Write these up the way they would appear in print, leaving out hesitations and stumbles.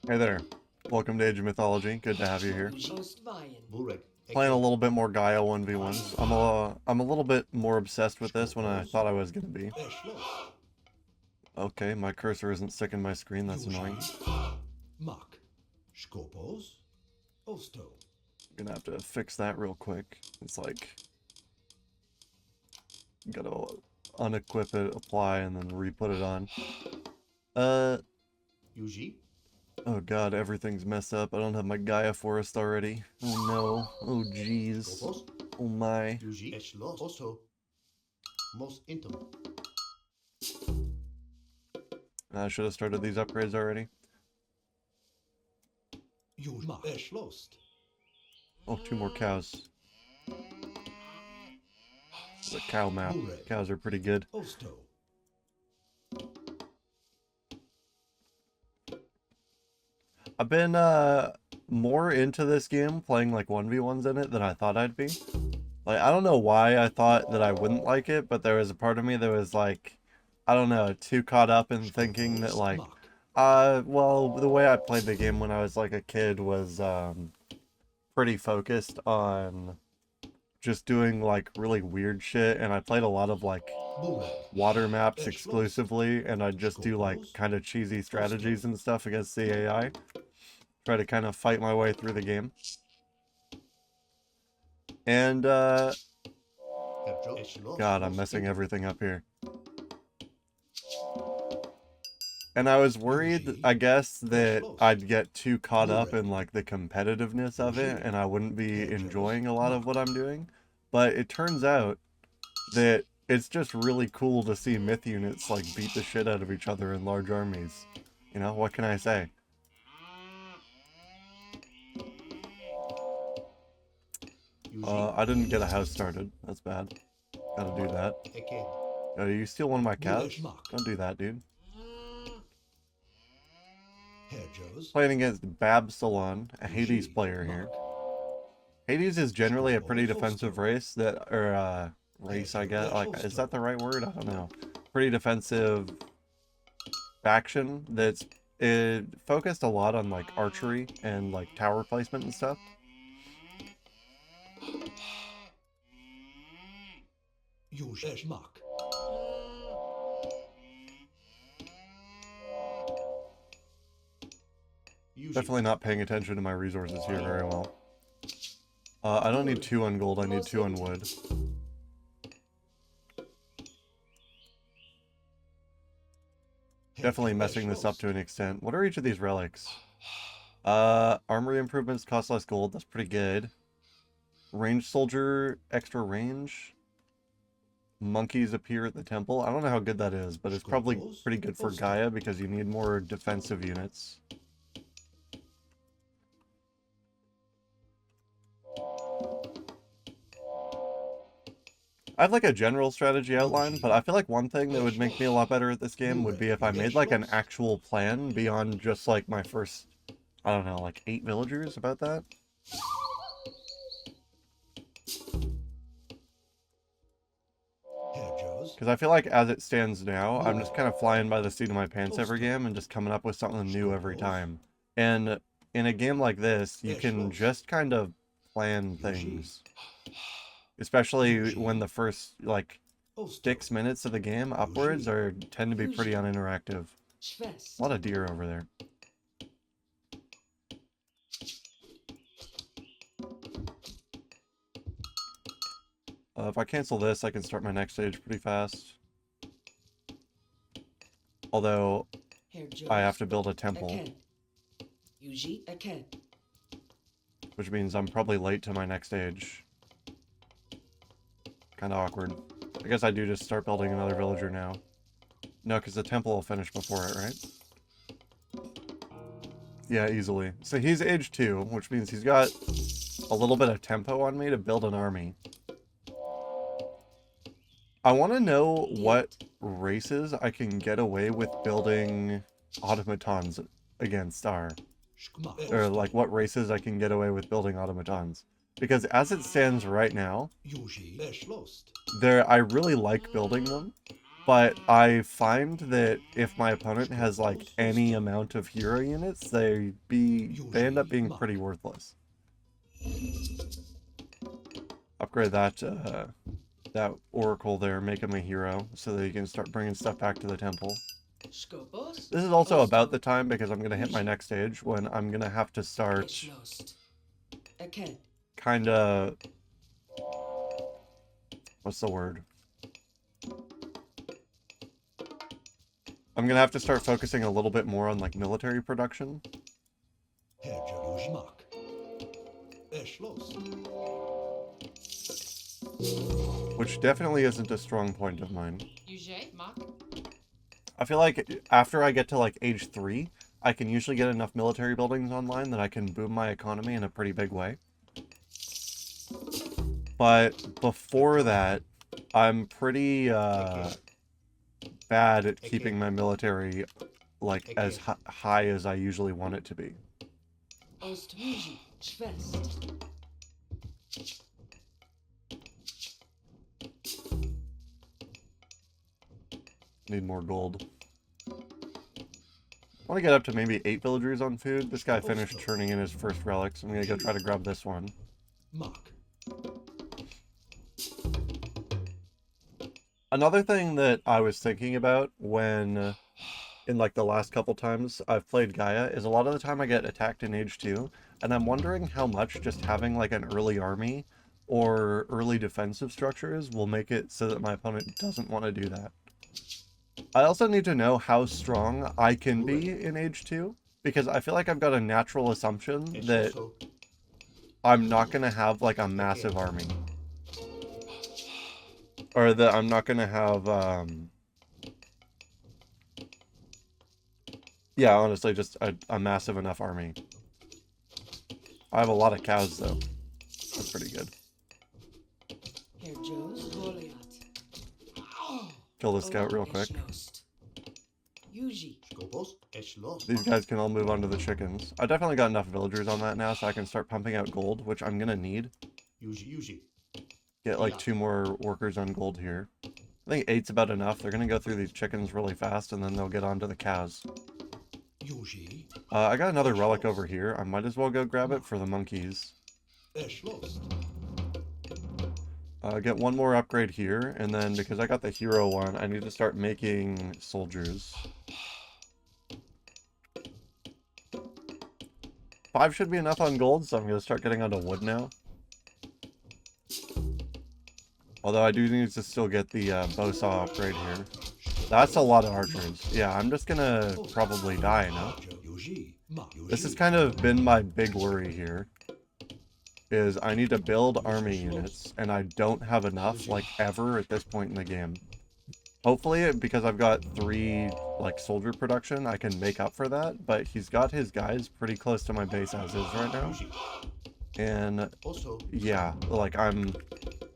Hey there. Welcome to Age of Mythology. Good to have you here. Playing a little bit more Gaia 1v1s. I'm a little bit more obsessed with this than I thought I was going to be. Okay, my cursor isn't sticking my screen. That's annoying. I'm gonna have to fix that real quick. It's like, gotta unequip it, apply, and then re-put it on. Oh god, everything's messed up. I don't have my Gaia forest already. Oh no. Oh jeez. Oh my. I should have started these upgrades already. Oh, 2 more cows. The cow map. Cows are pretty good. I've been more into this game, playing like 1v1s in it than I thought I'd be. Like, I don't know why I thought that I wouldn't like it, but there was a part of me that was like, I don't know, too caught up in thinking that like, well, the way I played the game when I was like a kid was pretty focused on just doing like really weird shit, and I played a lot of like water maps exclusively, and I'd just do like kind of cheesy strategies and stuff against the AI. Try to kind of fight my way through the game. And God, I'm messing everything up here. And I was worried, I guess, that I'd get too caught up in like the competitiveness of it and I wouldn't be enjoying a lot of what I'm doing. But it turns out that it's just really cool to see myth units like beat the shit out of each other in large armies. You know, what can I say? I didn't get a house started. That's bad. Gotta do that. You steal one of my cows? Don't do that, dude. Playing against Babsalon, a Hades player here. Hades is generally a pretty defensive race race, I guess. Like, is that the right word? I don't know. Pretty defensive faction that's focused a lot on like archery and like tower placement and stuff. Definitely not paying attention to my resources here very well. I don't need 2 on gold, I need 2 on wood. Definitely messing this up to an extent. What are each of these relics? Armory improvements cost less gold, that's pretty good. Ranged soldier, extra range. Monkeys appear at the temple. I don't know how good that is, but it's probably pretty good for Gaia because you need more defensive units. I have like a general strategy outline, but I feel like one thing that would make me a lot better at this game would be if I made like an actual plan beyond just like my first, I don't know, like 8 villagers, about that. Because I feel like as it stands now, I'm just kind of flying by the seat of my pants every game and just coming up with something new every time. And in a game like this, you can just kind of plan things. Especially when the first, like, 6 minutes of the game upwards tend to be pretty uninteractive. A lot of deer over there. If I cancel this, I can start my next stage pretty fast. Although, I have to build a temple. Which means I'm probably late to my next stage. Kind of awkward. I guess I do just start building another villager now. No, because the temple will finish before it, right? Yeah, easily. So he's age 2, which means he's got a little bit of tempo on me to build an army. I want to know what races I can get away with building automatons against or like what races I can get away with building automatons. Because as it stands right now, I really like building them. But I find that if my opponent has like any amount of hero units, they end up being pretty worthless. Upgrade that oracle there, make him a hero, so that he can start bringing stuff back to the temple. This is also about the time, because I'm gonna hit my next stage when I'm gonna have to start kind of, what's the word? I'm gonna have to start focusing a little bit more on like military production. Which definitely isn't a strong point of mine. I feel like after I get to like age 3, I can usually get enough military buildings online that I can boom my economy in a pretty big way. But before that, I'm pretty bad at keeping my military like as high as I usually want it to be. Need more gold. I want to get up to maybe 8 villagers on food. This guy finished turning in his first relics. I'm going to go try to grab this one. Another thing that I was thinking about when, in like the last couple times I've played Gaia, is a lot of the time I get attacked in age 2, and I'm wondering how much just having like an early army or early defensive structures will make it so that my opponent doesn't want to do that. I also need to know how strong I can be in age 2, because I feel like I've got a natural assumption that I'm not going to have like a massive army. Or that I'm not going to have, yeah, honestly, just a massive enough army. I have a lot of cows, though. That's pretty good. Kill the scout real quick. These guys can all move on to the chickens. I definitely got enough villagers on that now, so I can start pumping out gold, which I'm gonna need. Get like 2 more workers on gold here. I think 8's about enough. They're gonna go through these chickens really fast, and then they'll get onto the cows. I got another relic over here. I might as well go grab it for the monkeys. Get 1 more upgrade here, and then because I got the hero one, I need to start making soldiers. 5 should be enough on gold, so I'm going to start getting onto wood now. Although I do need to still get the bow saw upgrade here. That's a lot of archers. Yeah, I'm just going to probably die, no? This has kind of been my big worry here. Is I need to build army units, and I don't have enough, like, ever at this point in the game. Hopefully, because I've got 3, like, soldier production, I can make up for that, but he's got his guys pretty close to my base as is right now. And, yeah, like, I'm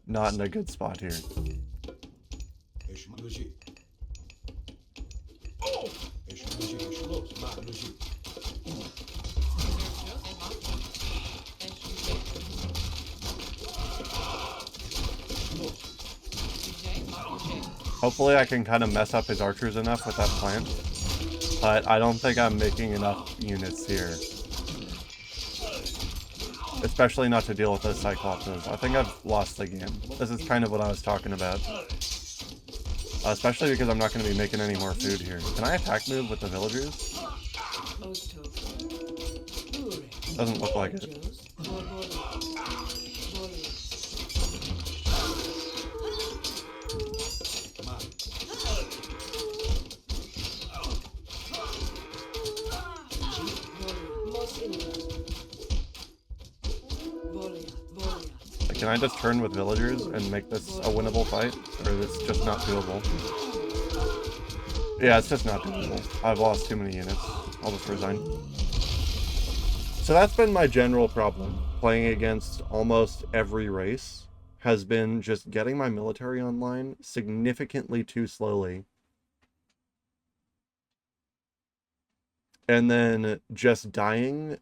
not in a good spot here. Hopefully I can kind of mess up his archers enough with that plant, but I don't think I'm making enough units here. Especially not to deal with those Cyclopses. I think I've lost the game. This is kind of what I was talking about. Especially because I'm not going to be making any more food here. Can I attack move with the villagers? Doesn't look like it. Can I just turn with villagers and make this a winnable fight? Or is this just not doable? Yeah, it's just not doable. I've lost too many units. I'll just resign. So that's been my general problem. Playing against almost every race has been just getting my military online significantly too slowly. And then just dying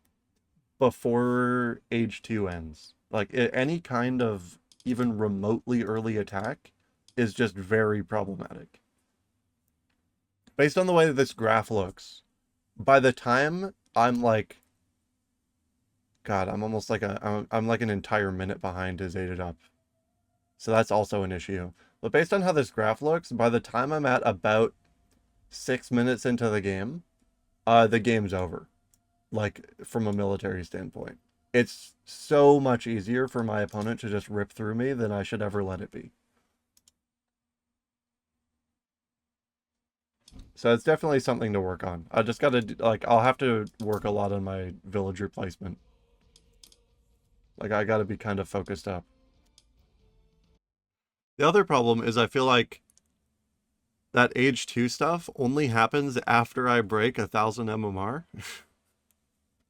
before age 2 ends. Like, any kind of even remotely early attack is just very problematic. based on the way that this graph looks, by the time I'm like, God, I'm almost like I'm like an entire minute behind his aided up. So that's also an issue. But based on how this graph looks, by the time I'm at about 6 minutes into the game's over. Like, from a military standpoint. It's so much easier for my opponent to just rip through me than I should ever let it be. So it's definitely something to work on. I just gotta, like, I'll have to work a lot on my villager placement. Like, I gotta be kind of focused up. The other problem is I feel like that age 2 stuff only happens after I break 1,000 MMR.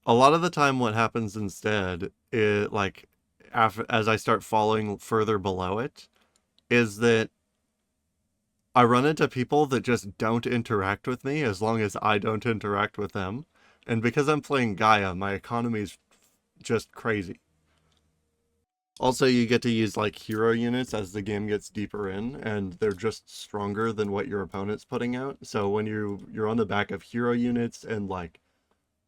A lot of the time what happens instead is, like, as I start falling further below it, is that I run into people that just don't interact with me as long as I don't interact with them. And because I'm playing Gaia, my economy's just crazy. Also, you get to use like hero units as the game gets deeper in, and they're just stronger than what your opponent's putting out. So when you're on the back of hero units and like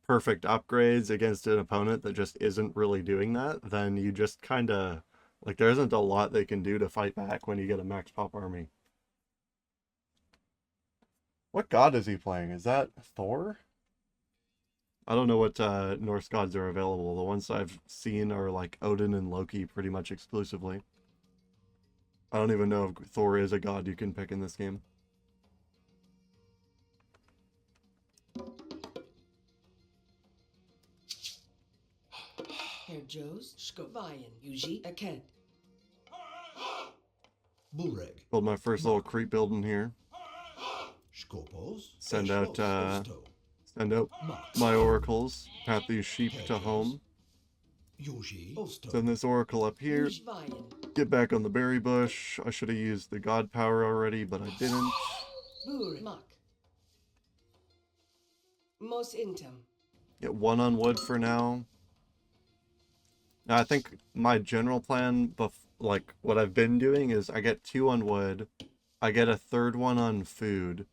perfect upgrades against an opponent that just isn't really doing that, then you just kind of like there isn't a lot they can do to fight back when you get a max pop army. What god is he playing? Is that Thor? I don't know what Norse gods are available. The ones I've seen are like Odin and Loki pretty much exclusively. I don't even know if Thor is a god you can pick in this game. Herr Joe's Skovayan Yuji Aked. Build my first little creep building here. Send out my oracles. Path these sheep to home. Send this oracle up here. Get back on the berry bush. I should have used the god power already, but I didn't. Get 1 on wood for now. Now I think my general plan, like what I've been doing, is I get 2 on wood. I get a 3rd one on food.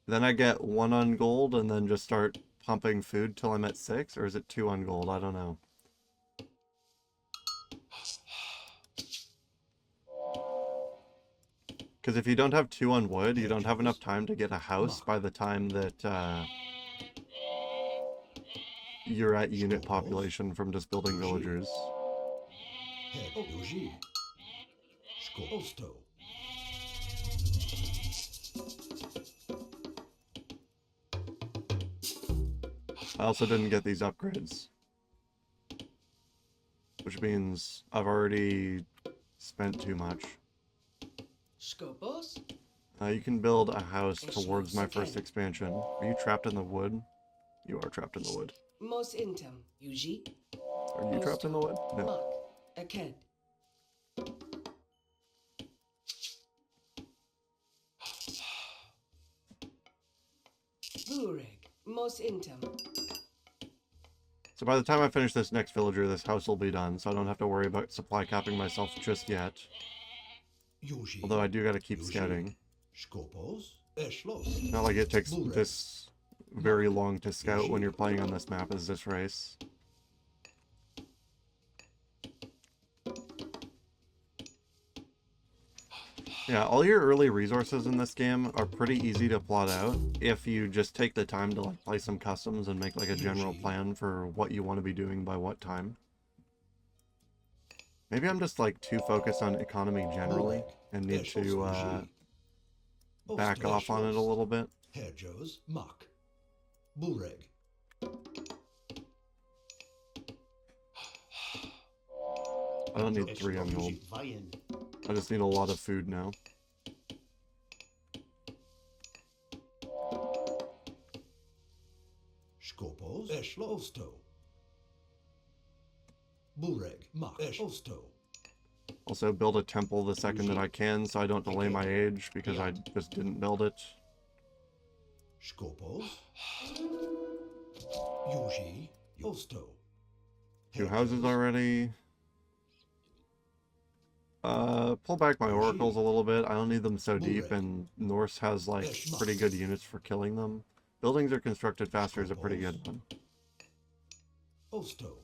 Then I get 1 on gold, and then just start pumping food till I'm at 6, or is it 2 on gold? I don't know. Because if you don't have 2 on wood, you don't have enough time to get a house by the time that you're at unit population from just building villagers. I also didn't get these upgrades, which means I've already spent too much. You can build a house towards my first expansion. Are you trapped in the wood? You are trapped in the wood. Are you trapped in the wood? No. So by the time I finish this next villager, this house will be done, so I don't have to worry about supply capping myself just yet. Although I do gotta keep scouting. Not like it takes this very long to scout when you're playing on this map as this race. Yeah, all your early resources in this game are pretty easy to plot out if you just take the time to like play some customs and make like a general plan for what you want to be doing by what time. Maybe I'm just like too focused on economy generally and need to back off on it a little bit. I don't need 3 on gold. I just need a lot of food now. Also build a temple the second that I can so I don't delay my age because I just didn't build it. 2 houses already. Pull back my oracles a little bit. I don't need them so deep, and Norse has, like, pretty good units for killing them. Buildings are constructed faster is a pretty good one. Osto.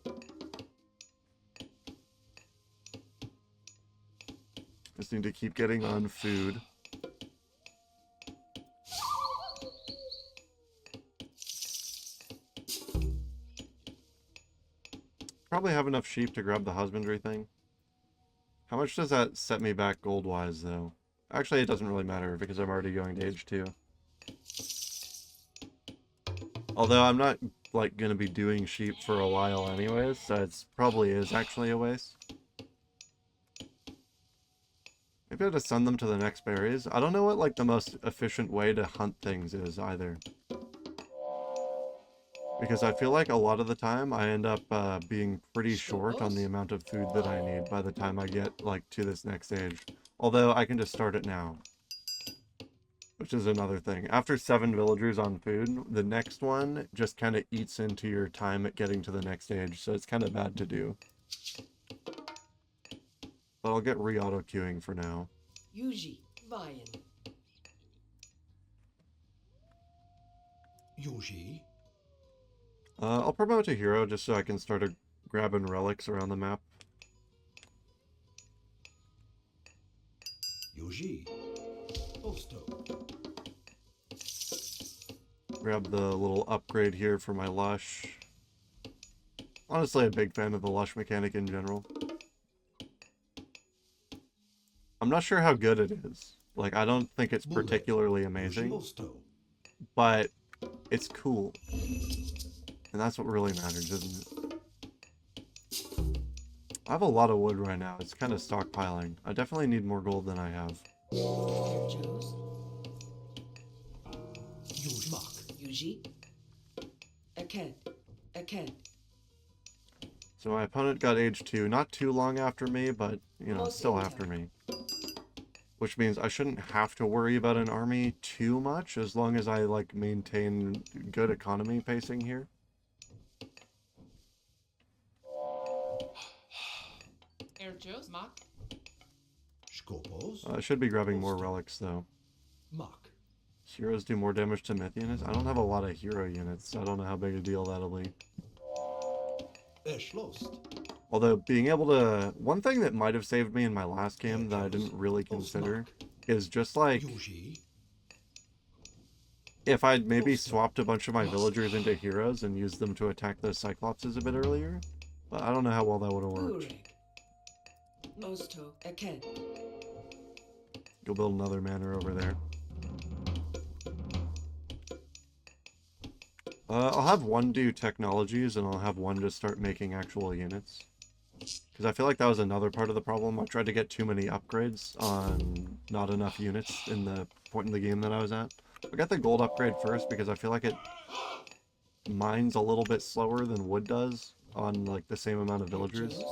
Just need to keep getting on food. Probably have enough sheep to grab the husbandry thing. How much does that set me back gold-wise, though? Actually, it doesn't really matter because I'm already going to age 2. Although I'm not, like, going to be doing sheep for a while anyways, so it's probably is actually a waste. Maybe I have to send them to the next berries. I don't know what, like, the most efficient way to hunt things is, either. Because I feel like a lot of the time I end up being pretty short on the amount of food that I need by the time I get, like, to this next stage. Although I can just start it now. Which is another thing. After 7 villagers on food, the next one just kind of eats into your time at getting to the next stage, so it's kind of bad to do. But I'll get re-auto queuing for now. Yuji, Vian. Yuji. I'll promote to hero just so I can start grabbing relics around the map. Yuji. Osto. Grab the little upgrade here for my lush. Honestly, a big fan of the lush mechanic in general. I'm not sure how good it is. Like, I don't think it's particularly amazing, but it's cool. And that's what really matters, isn't it? I have a lot of wood right now. It's kind of stockpiling. I definitely need more gold than I have. Yuji. Aken. Aken. So my opponent got age 2, not too long after me, but, you know, still after me. Which means I shouldn't have to worry about an army too much, as long as I, like, maintain good economy pacing here. I should be grabbing more relics, though. Heroes do more damage to myth units? I don't have a lot of hero units, so I don't know how big a deal that'll be. Although, being able to... One thing that might have saved me in my last game that I didn't really consider is just, like... If I'd maybe swapped a bunch of my villagers into heroes and used them to attack those Cyclopses a bit earlier. But I don't know how well that would have worked. Go build another manor over there. I'll have one do technologies, and I'll have one just start making actual units. Because I feel like that was another part of the problem. I tried to get too many upgrades on not enough units in the point in the game that I was at. I got the gold upgrade first because I feel like it mines a little bit slower than wood does on, like, the same amount of villagers.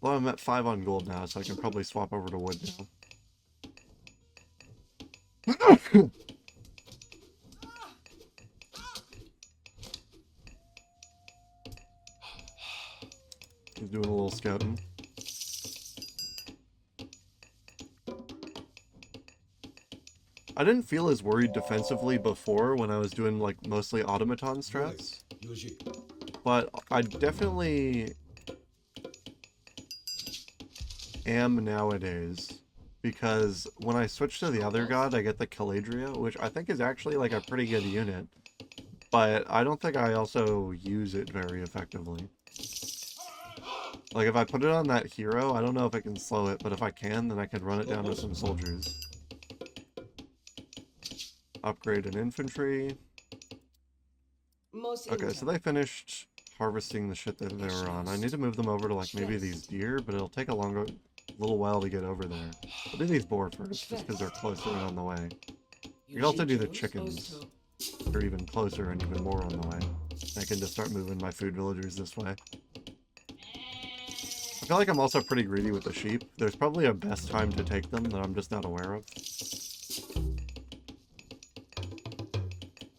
Well, I'm at 5 on gold now, so I can probably swap over to wood now. He's doing a little scouting. I didn't feel as worried defensively before when I was doing, like, mostly automaton strats. But I definitely am nowadays. Because when I switch to the other god, I get the Caladria, which I think is actually, like, a pretty good unit. But I don't think I also use it very effectively. Like, if I put it on that hero, I don't know if it can slow it, but if I can, then I can run it down to some soldiers. Upgrade an infantry. Okay, so they finished harvesting the shit that they were on. I need to move them over to, like, maybe these deer, but it'll take a little while to get over there. I'll do these boar first, just because they're closer and on the way. You can also do the chickens. They're even closer and even more on the way. I can just start moving my food villagers this way. I feel like I'm also pretty greedy with the sheep. There's probably a best time to take them that I'm just not aware of.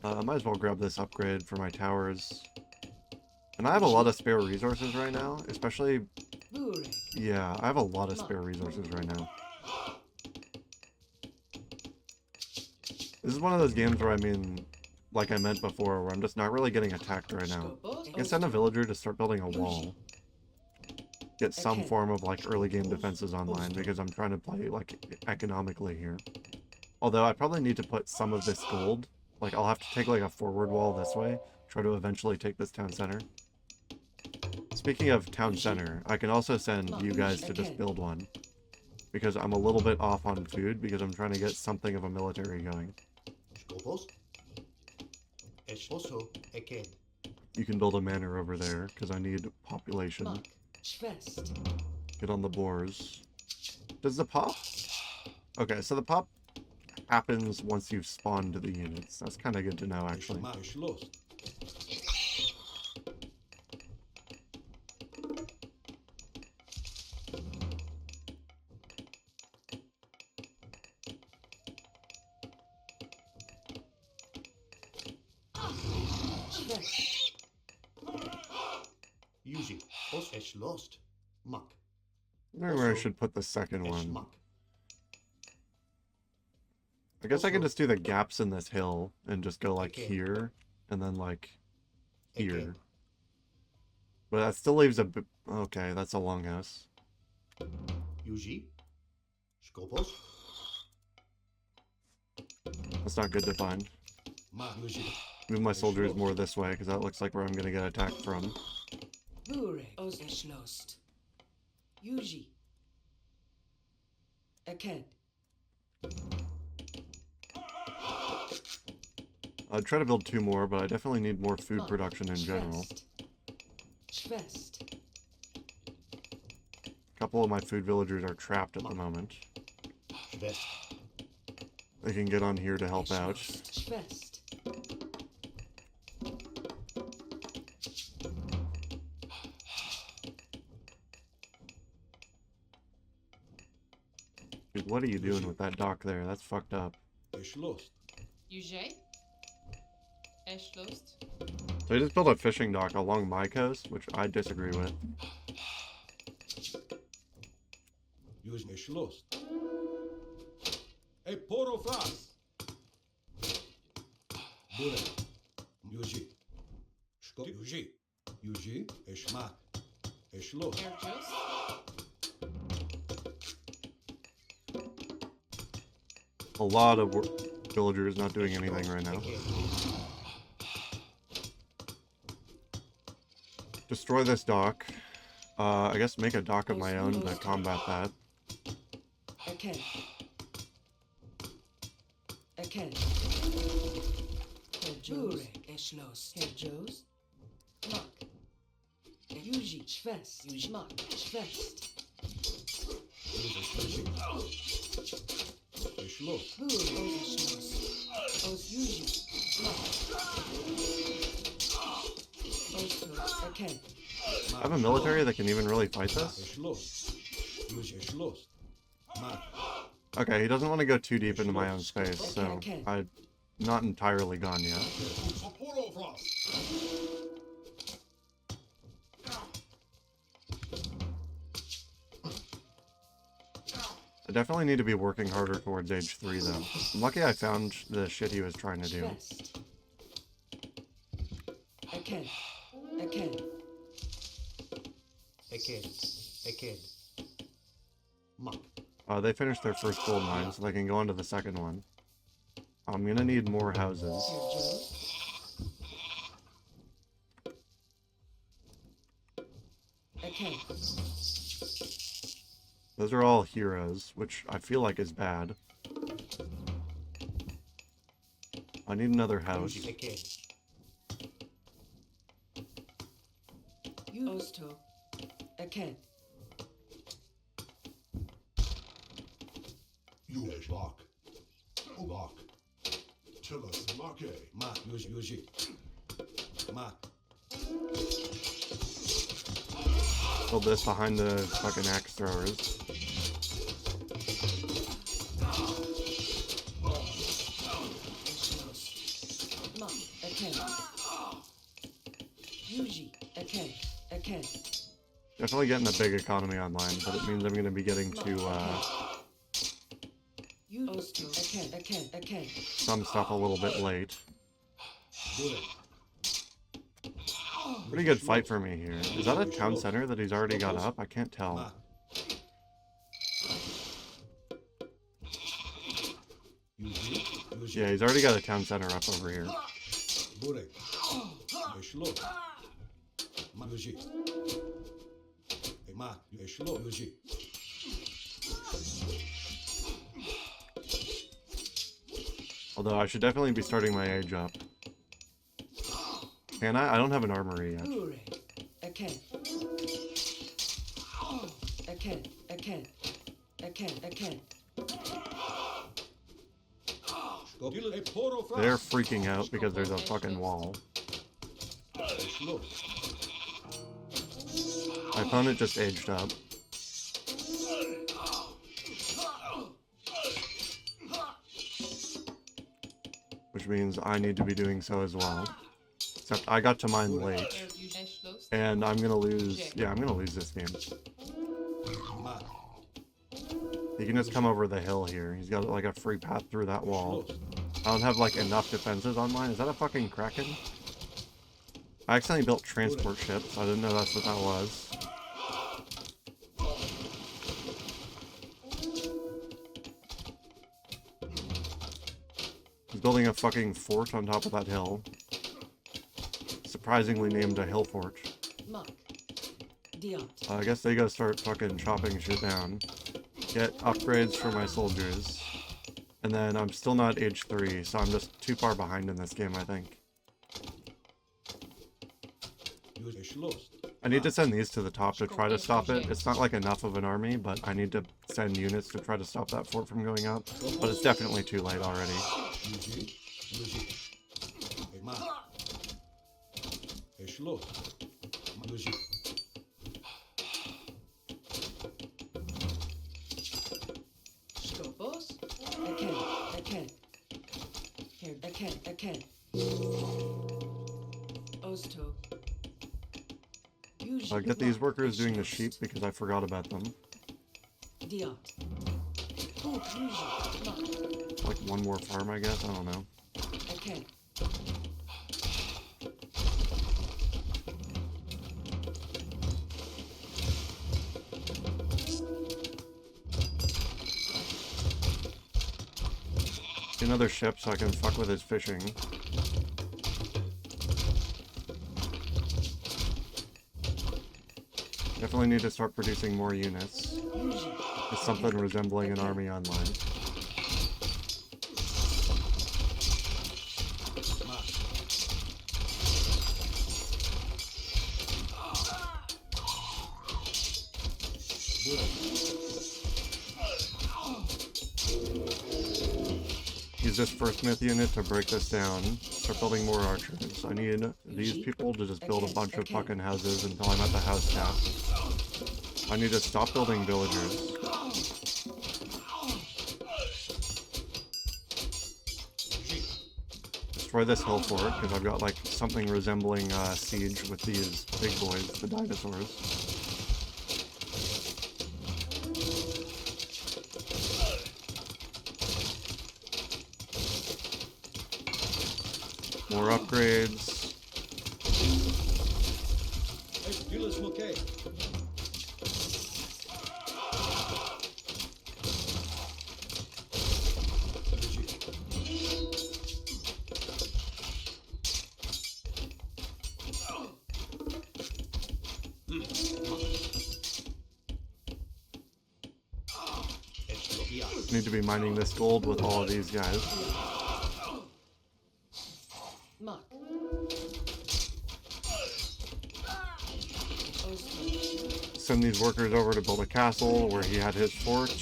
I might as well grab this upgrade for my towers. And I have a lot of spare resources right now, especially Burek. Yeah, I have a lot of spare resources right now. This is one of those games where, I mean, like I meant before, where I'm just not really getting attacked right now. I can send a villager to start building a wall. Get some form of, like, early game defenses online, because I'm trying to play, like, economically here. Although I probably need to put some of this gold. Like, I'll have to take, like, a forward wall this way. Try to eventually take this town center. Speaking of town center, I can also send you guys to just build one. Because I'm a little bit off on food, because I'm trying to get something of a military going. You can build a manor over there, because I need population. Get on the boars. Does the pop? Okay, so the pop happens once you've spawned the units. That's kind of good to know, actually. I don't know where I should put the second one. I guess I could just do the gaps in this hill and just go like here and then like here. But that still leaves a bit. Okay, that's a longhouse. That's not good to find. Move my soldiers more this way because that looks like where I'm gonna get attacked from. Yuji. Aked. I'd try to build 2 more, but I definitely need more food production in general. Schwest. A couple of my food villagers are trapped at the moment. They can get on here to help out. Schwest. Dude, what are you doing with that dock there? That's fucked up. Yuji? Lust. So he just built a fishing dock along my coast, which I disagree with. A lot of villagers not doing anything right now. Destroy this dock. I guess make a dock of my own to combat that. Aked. Aked. Burek. Eschlos. Herjos. Mak. Yuji. Schwest. Yuji. Mak. Schwest. Burek. Eschlos. Os Yuji. Mak. Aked. I have a military that can even really fight this? Okay, he doesn't want to go too deep into my own space, so I'm not entirely gone yet. I definitely need to be working harder towards age 3, though. I'm lucky I found the shit he was trying to do. Aked. Aked. They finished their first gold mine, so they can go on to the second one. I'm gonna need more houses. Okay. Those are all heroes, which I feel like is bad. I need another house. Osto. Aked. Build this behind the fucking axe throwers. Yuji. Aked. Aked. Definitely getting a big economy online, but it means I'm going to be getting to Osto. Aken. some stuff a little bit late. Bullet. Pretty good fight for me here. Is that a town center that he's already got up? I can't tell. Ma. Yeah, he's already got a town center up over here. Burek. Eşlo. Ma Yuji. Ma Eşlo Yuji. Although I should definitely be starting my age up. Can I? I don't have an armory yet. Ure. Aken. Aken. They're freaking out because there's a fucking wall. Eşlo. My opponent just aged up. Which means I need to be doing so as well. Except I got to mine late. And I'm gonna lose... Yeah, I'm gonna lose this game. Ma. He can just come over the hill here. He's got like a free path through that wall. I don't have like enough defenses on mine. Is that a fucking Kraken? I accidentally built transport ships. I didn't know that's what that was. He's building a fucking fort on top of that hill. Surprisingly named a hill fort. Mark. Diot. I guess they gotta start fucking chopping shit down. Get upgrades for my soldiers. And then I'm still not age 3, so I'm just too far behind in this game, I think. I need to send these to the top to try to stop it. It's not like enough of an army, but I need to send units to try to stop that fort from going up. But it's definitely too late already. Yuji. Yuji. Ma. Eşlo. Ma Yuji. Skopos. Aken. Here. Aken. Osto. I get these workers doing the sheep because I forgot about them. Diot. Like one more farm, I guess. I don't know. Aken. Another ship so I can fuck with his fishing. Definitely need to start producing more units. Just something resembling an army online. Use this first myth unit to break this down. Start building more archers. I need these people to just build a bunch of fucking houses until I'm at the house cap. I need to stop building villagers. Destroy this hill fort, because I've got like something resembling siege with these big boys, the dinosaurs. More upgrades. Need to be mining this gold with all of these guys. Mark. Send these workers over to build a castle where he had his fort.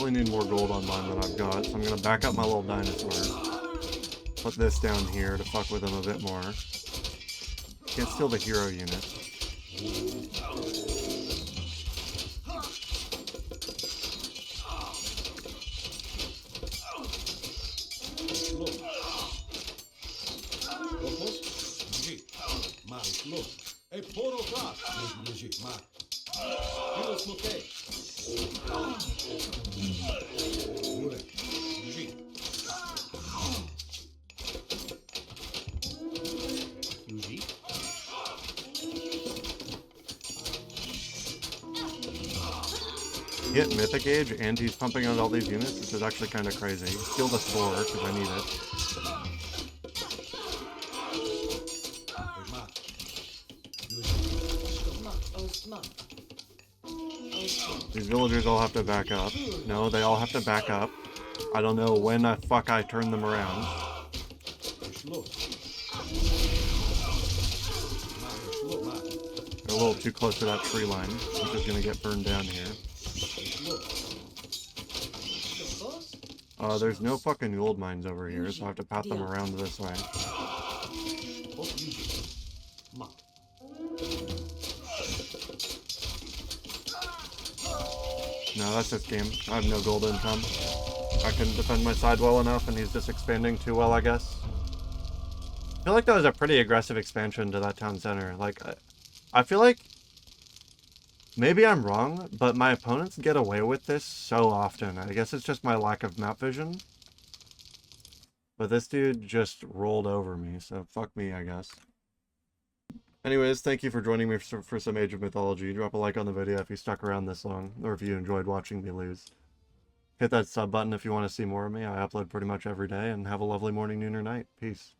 definitely need more gold on mine than I've got, so I'm gonna back up my little dinosaur. Put this down here to fuck with him a bit more. Can't steal the hero unit. Slow. Opos. Bouger. Mal, slow. Et por atrás. Bouger. Mal. Hero sloquei. Pure. Bouger. Bouger. Get Mythic Age and he's pumping out all these units. This is actually kind of crazy. Steal the Spore because I need it. Mal. Muck. Ost muck. Ost These villagers all have to back up. No, they all have to back up. I don't know when the fuck I turn them around. Slow. Slow. Mal. They're a little too close to that tree line, which is gonna get burned down here. Slow. boss. There's no fucking gold mines over here, so I have to pat them around this way. Op bouger. Mal. No, that's this game. I have no gold income. I couldn't defend my side well enough, and he's just expanding too well, I guess. I feel like that was a pretty aggressive expansion to that town center. Like, I feel like maybe I'm wrong, but my opponents get away with this so often. I guess it's just my lack of map vision. But this dude just rolled over me, so fuck me, I guess. Anyways, thank you for joining me for some Age of Mythology. Drop a like on the video if you stuck around this long, or if you enjoyed watching me lose. Hit that sub button if you want to see more of me. I upload pretty much every day, and have a lovely morning, noon, or night. Peace.